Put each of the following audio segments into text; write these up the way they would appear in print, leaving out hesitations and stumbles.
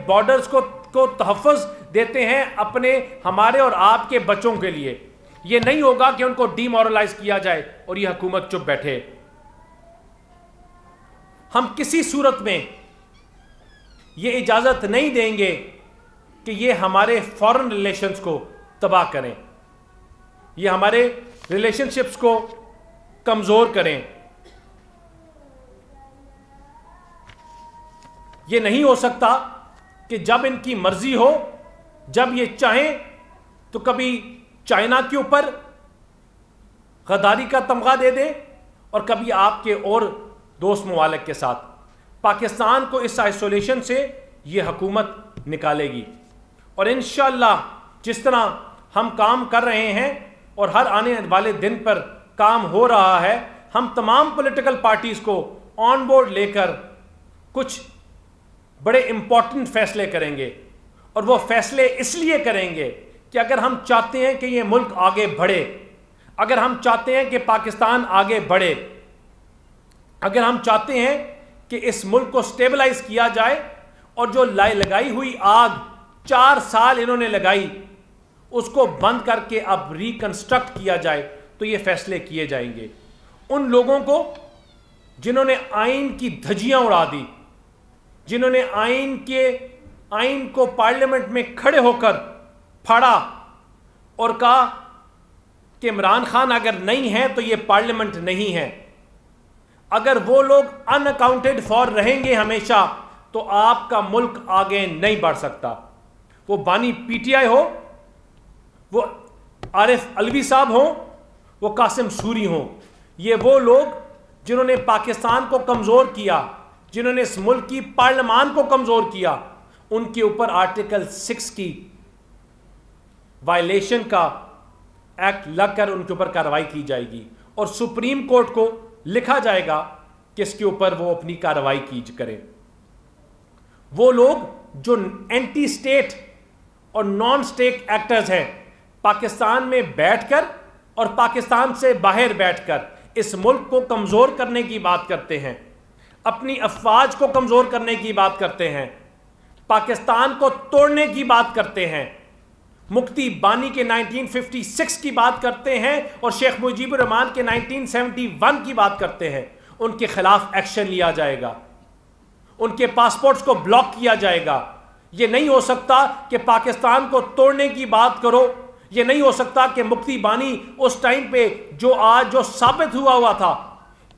Borders को तहफ़्फ़ुज़ देते हैं अपने, हमारे और आपके बच्चों के लिए। ये नहीं होगा कि उनको डीमोरलाइज किया जाए और ये हुकूमत चुप बैठे। हम किसी सूरत में ये इजाज़त नहीं देंगे कि ये हमारे फॉरेन रिलेशंस को तबाह करें, ये हमारे रिलेशनशिप्स को कमज़ोर करें। ये नहीं हो सकता कि जब इनकी मर्जी हो, जब ये चाहें तो कभी चाइना के ऊपर गद्दारी का तमगा दे दें और कभी आपके और दोस्त ममालिक के साथ। पाकिस्तान को इस आइसोलेशन से ये हुकूमत निकालेगी और इंशाअल्लाह जिस तरह हम काम कर रहे हैं और हर आने वाले दिन पर काम हो रहा है, हम तमाम पॉलिटिकल पार्टीज़ को ऑन बोर्ड लेकर कुछ बड़े इंपॉर्टेंट फैसले करेंगे। और वो फैसले इसलिए करेंगे कि अगर हम चाहते हैं कि ये मुल्क आगे बढ़े, अगर हम चाहते हैं कि पाकिस्तान आगे बढ़े, अगर हम चाहते हैं कि इस मुल्क को स्टेबलाइज किया जाए और जो लगाई हुई आग 4 साल इन्होंने लगाई उसको बंद करके अब रिकंस्ट्रक्ट किया जाए, तो ये फैसले किए जाएंगे। उन लोगों को जिन्होंने आइन की धज्जियां उड़ा दी, जिन्होंने आइन को पार्लियामेंट में खड़े होकर फाड़ा और कहा कि इमरान खान अगर नहीं है तो ये पार्लियामेंट नहीं है, अगर वो लोग अनअकाउंटेड फॉर रहेंगे हमेशा तो आपका मुल्क आगे नहीं बढ़ सकता। वो बानी पीटीआई हो, वो आरिफ अलवी साहब हो, वो कासिम सूरी हो, ये वो लोग जिन्होंने पाकिस्तान को कमज़ोर किया, जिन्होंने इस मुल्क की पार्लियामान को कमज़ोर किया, उनके ऊपर आर्टिकल 6 की वायलेशन का एक्ट लगकर उनके ऊपर कार्रवाई की जाएगी और सुप्रीम कोर्ट को लिखा जाएगा कि इसके ऊपर वो अपनी कार्रवाई करें। वो लोग जो एंटी स्टेट और नॉन स्टेट एक्टर्स हैं, पाकिस्तान में बैठकर और पाकिस्तान से बाहर बैठकर इस मुल्क को कमज़ोर करने की बात करते हैं, अपनी अफवाज को कमज़ोर करने की बात करते हैं, पाकिस्तान को तोड़ने की बात करते हैं, मुफ्ती बानी के 1956 की बात करते हैं और शेख मुजीबुर रहमान के 1971 की बात करते हैं, उनके खिलाफ एक्शन लिया जाएगा, उनके पासपोर्ट्स को ब्लॉक किया जाएगा। यह नहीं हो सकता कि पाकिस्तान को तोड़ने की बात करो, यह नहीं हो सकता कि मुफ्ती बानी उस टाइम पे जो साबित हुआ था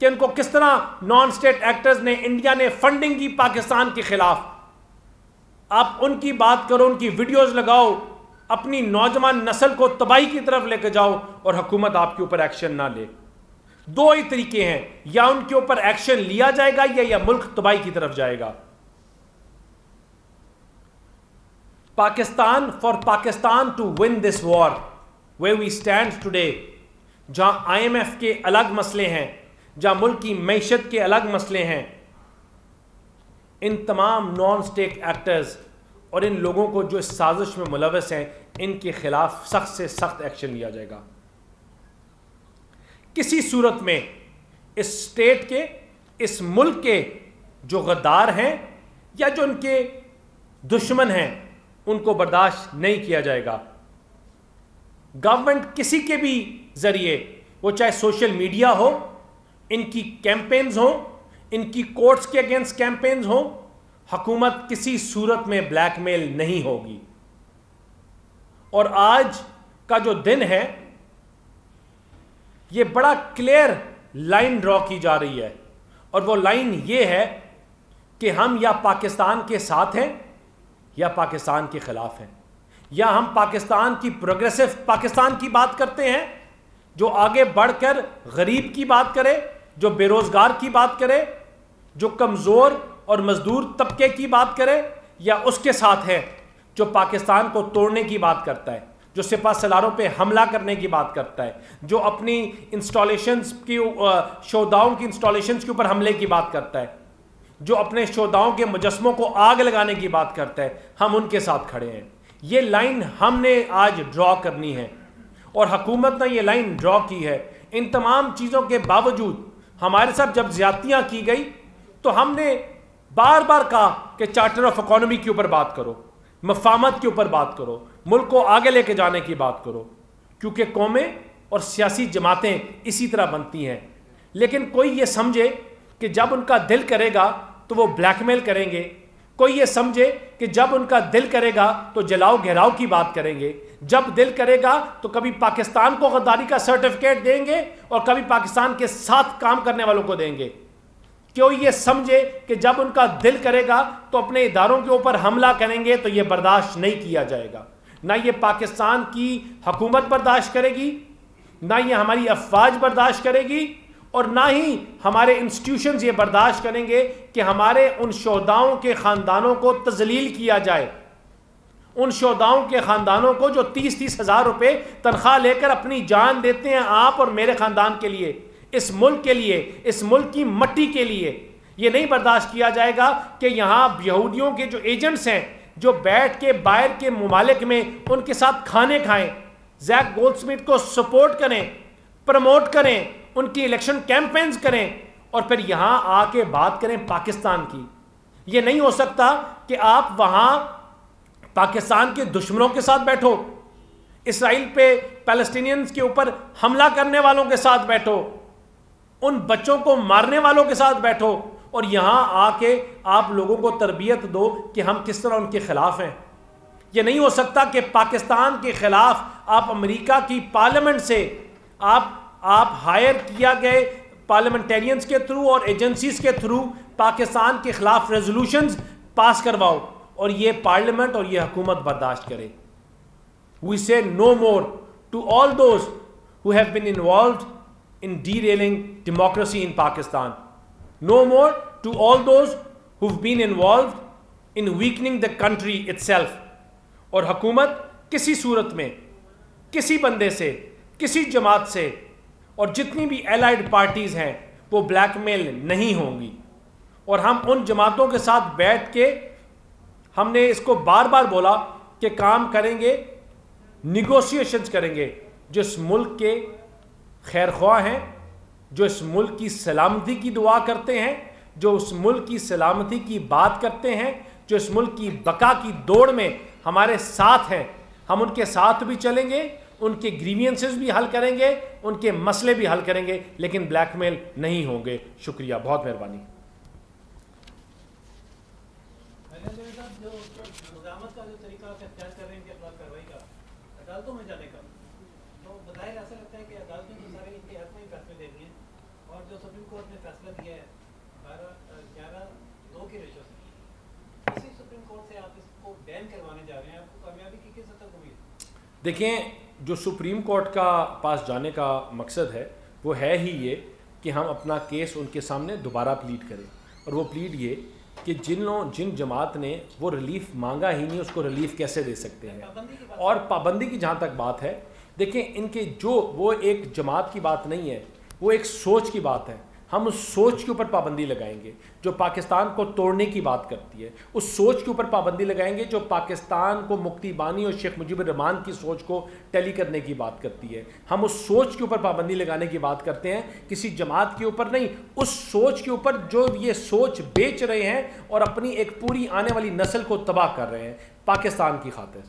कि उनको किस तरह नॉन स्टेट एक्टर्स ने, इंडिया ने फंडिंग की पाकिस्तान के खिलाफ, आप उनकी बात करो, उनकी वीडियोस लगाओ, अपनी नौजवान नस्ल को तबाही की तरफ लेकर जाओ और हुकूमत आपके ऊपर एक्शन ना ले। दो ही तरीके हैं, या उनके ऊपर एक्शन लिया जाएगा या मुल्क तबाही की तरफ जाएगा। Pakistan, for Pakistan to win this war where we stand today, जहां IMF के अलग मसले हैं, जहां मुल्क की मैशत के अलग मसले हैं, इन तमाम नॉन स्टेट एक्टर्स और इन लोगों को जो इस साजिश में मुलव्वस हैं, इनके खिलाफ सख्त से सख्त एक्शन लिया जाएगा। किसी सूरत में इस स्टेट के, इस मुल्क के जो गद्दार हैं या जो उनके दुश्मन हैं, उनको बर्दाश्त नहीं किया जाएगा। गवर्नमेंट किसी के भी जरिए, वो चाहे सोशल मीडिया हो, इनकी कैंपेन्स हो, इनकी कोर्ट्स के अगेंस्ट कैंपेन्स हो, हुकूमत किसी सूरत में ब्लैकमेल नहीं होगी। और आज का जो दिन है, ये बड़ा क्लियर लाइन ड्रॉ की जा रही है और वो लाइन ये है कि हम या पाकिस्तान के साथ हैं या पाकिस्तान के खिलाफ हैं। या हम पाकिस्तान की प्रोग्रेसिव पाकिस्तान की बात करते हैं जो आगे बढ़कर गरीब की बात करे, जो बेरोजगार की बात करे, जो कमज़ोर और मजदूर तबके की बात करे, या उसके साथ है जो पाकिस्तान को तोड़ने की बात करता है, जो सिपा सलारों पे हमला करने की बात करता है, जो अपनी इंस्टॉलेशंस की शोधाओं की इंस्टॉलेशंस के ऊपर हमले की बात करता है, जो अपने शोधाओं के मुजस्मों को आग लगाने की बात करता है। हम उनके साथ खड़े हैं। ये लाइन हमने आज ड्रॉ करनी है और हुकूमत ने ये लाइन ड्रॉ की है। इन तमाम चीज़ों के बावजूद हमारे साथ जब ज्यादतियाँ की गई तो हमने बार बार कहा कि चार्टर ऑफ इकोनॉमी के ऊपर बात करो, मफाहमत के ऊपर बात करो, मुल्क को आगे लेके जाने की बात करो, क्योंकि कौमें और सियासी जमातें इसी तरह बनती हैं। लेकिन कोई ये समझे कि जब उनका दिल करेगा तो वो ब्लैकमेल करेंगे, कोई ये समझे कि जब उनका दिल करेगा तो जलाओ घेराव की बात करेंगे, जब दिल करेगा तो कभी पाकिस्तान को गद्दारी का सर्टिफिकेट देंगे और कभी पाकिस्तान के साथ काम करने वालों को देंगे। क्यों ये समझे कि जब उनका दिल करेगा तो अपने इदारों के ऊपर हमला करेंगे, तो ये बर्दाश्त नहीं किया जाएगा। ना ये पाकिस्तान की हुकूमत बर्दाश्त करेगी, ना ये हमारी अफवाज बर्दाश्त करेगी, और ना ही हमारे इंस्टीट्यूशंस ये बर्दाश्त करेंगे कि हमारे उन शोहदाओं के ख़ानदानों को तजलील किया जाए, उन शोहदाओं के ख़ानदानों को जो 30-30 हज़ार रुपये तनख्वाह लेकर अपनी जान देते हैं आप और मेरे ख़ानदान के लिए, इस मुल्क के लिए, इस मुल्क की मट्टी के लिए। ये नहीं बर्दाश्त किया जाएगा कि यहाँ यहूदियों के जो एजेंट्स हैं जो बैठ के बाहर के ममालिक में उनके साथ खाने खाएं, जैक गोल्डस्मिथ को सपोर्ट करें, प्रमोट करें, उनकी इलेक्शन कैंपेन्स करें, और फिर यहाँ आके बात करें पाकिस्तान की। ये नहीं हो सकता कि आप वहाँ पाकिस्तान के दुश्मनों के साथ बैठो, इसराइल पे पैलेस्टीनियंस के ऊपर हमला करने वालों के साथ बैठो, उन बच्चों को मारने वालों के साथ बैठो, और यहाँ आके आप लोगों को तरबियत दो कि हम किस तरह उनके खिलाफ हैं। ये नहीं हो सकता कि पाकिस्तान के खिलाफ आप अमेरिका की पार्लियामेंट से आप हायर किया गए पार्लियामेंटेरियंस के थ्रू और एजेंसीज के थ्रू पाकिस्तान के खिलाफ रेजोल्यूशंस पास करवाओ, और ये पार्लियामेंट और ये हुकूमत बर्दाश्त करे। We say no more to all those who have been involved in derailing democracy in Pakistan. No more to all those who've been involved in weakening the country itself. और हुकूमत किसी सूरत में किसी बंदे से, किसी जमात से, और जितनी भी एलाइड पार्टीज हैं वो ब्लैकमेल नहीं होंगी। और हम उन जमातों के साथ बैठ के हमने इसको बार बार बोला कि काम करेंगे, निगोशिएशंस करेंगे, जो इस मुल्क के खैर ख्वाह हैं, जो इस मुल्क की सलामती की दुआ करते हैं, जो उस मुल्क की सलामती की बात करते हैं, जो इस मुल्क की बका की दौड़ में हमारे साथ हैं। हम उनके साथ भी चलेंगे, उनके ग्रीवियंसेस भी हल करेंगे, उनके मसले भी हल करेंगे, लेकिन ब्लैकमेल नहीं होंगे। शुक्रिया, बहुत मेहरबानी। अदालतों में जाने का तो बताया, ऐसा लगता है कि अदालतें तो सारे इनके हक में ही फैसले दे रही हैं, और जो सुप्रीम कोर्ट ने फैसला दिया है 12-11-2 की रेशो से, इसी सुप्रीम कोर्ट से आप इसको बैन करवाने जा रहे हैं, आपको कामयाबी की किस हद तक उम्मीद? देखें, जो सुप्रीम कोर्ट का पास जाने का मकसद है वो है ही ये कि हम अपना केस उनके सामने दोबारा प्लीड करें, और वो प्लीड ये कि जिन जमात ने वो रिलीफ मांगा ही नहीं, उसको रिलीफ कैसे दे सकते हैं। और पाबंदी की जहाँ तक बात है, देखें, इनके जो वो एक जमात की बात नहीं है, वो एक सोच की बात है। हम उस सोच के ऊपर पाबंदी लगाएंगे जो पाकिस्तान को तोड़ने की बात करती है, उस सोच के ऊपर पाबंदी लगाएंगे जो पाकिस्तान को मुक्ति बानी और शेख मुजीबुर रहमान की सोच को टैली करने की बात करती है। हम उस सोच के ऊपर पाबंदी लगाने की बात करते हैं, किसी जमात के ऊपर नहीं, उस सोच के ऊपर जो ये सोच बेच रहे हैं और अपनी एक पूरी आने वाली नस्ल को तबाह कर रहे हैं पाकिस्तान की खातिर।